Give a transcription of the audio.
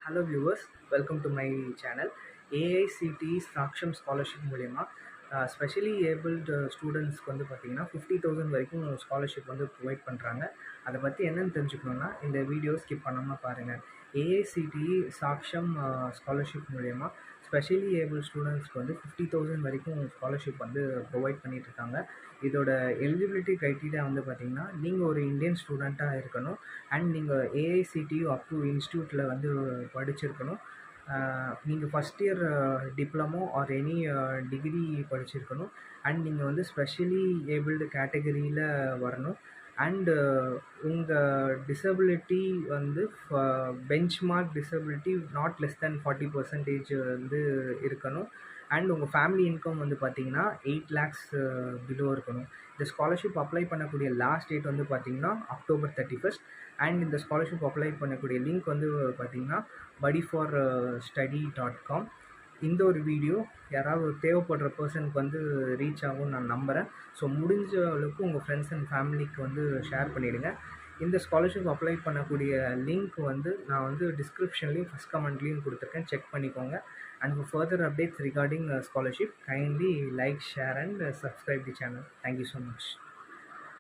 Hello viewers, welcome to my channel. AICTE Saksham scholarship மூலயமா specially abled ஸ்டூடெண்ட்ஸ்க்கு வந்து பார்த்திங்கன்னா 50,000 வரைக்கும் ஸ்காலர்ஷிப் வந்து ப்ரொவைட் பண்ணுறாங்க. அதை பற்றி என்னென்னு தெரிஞ்சுக்கணுன்னா இந்த வீடியோ ஸ்கிப் பண்ணாமல் பாருங்கள். ஏஐசிடிஇ சாக்ஷம் ஸ்காலர்ஷிப் மூலயமா ஸ்பெஷலி ஏபிள் ஸ்டூடெண்ட்ஸ்க்கு வந்து 50,000 வரைக்கும் ஸ்காலர்ஷிப் வந்து ப்ரொவைட் பண்ணிகிட்ருக்காங்க. இதோட எலிஜிபிலிட்டி க்ரைட்டீரியா வந்து பார்த்திங்கன்னா, நீங்கள் ஒரு இந்தியன் ஸ்டூடெண்ட்டாக இருக்கணும் அண்ட் நீங்கள் ஏஐசிடிஇ அப் டு இன்ஸ்டியூட்டில் வந்து படிச்சிருக்கணும். நீங்கள் first year diploma or any degree படிச்சிருக்கணும் அண்ட் நீங்கள் வந்து ஸ்பெஷலி ஏபிள்டு கேட்டகரியில் வரணும் அண்டு உங்கள் டிசபிலிட்டி வந்து benchmark disability not less than 40% வந்து இருக்கணும் அண்ட் உங்கள் ஃபேமிலி இன்கம் வந்து பார்த்தீங்கன்னா 8 lakhs பிலோ இருக்கணும். இந்த ஸ்காலர்ஷிப் அப்ளை பண்ணக்கூடிய லாஸ்ட் டேட் வந்து பார்த்தீங்கன்னா October 31st அண்ட் இந்த ஸ்காலர்ஷிப் அப்ளை பண்ணக்கூடிய லிங்க் வந்து பார்த்தீங்கன்னா buddyforstudy.com. இந்த ஒரு வீடியோ யாராவது தேவைப்படுற பர்சனுக்கு வந்து ரீச் ஆகும்னு நான் நம்புகிறேன். ஸோ முடிஞ்ச அளவுக்கு உங்கள் ஃப்ரெண்ட்ஸ் அண்ட் ஃபேமிலிக்கு வந்து ஷேர் பண்ணிவிடுங்க. இந்த ஸ்காலர்ஷிப் அப்ளை பண்ணக்கூடிய லிங்க் வந்து நான் வந்து டிஸ்கிரிப்ஷன்லேயும் ஃபஸ்ட் கமெண்ட்லேயும் கொடுத்துருக்கேன், செக் பண்ணிக்கோங்க. And for further updates regarding scholarship, kindly like, share and subscribe the channel. Thank you so much.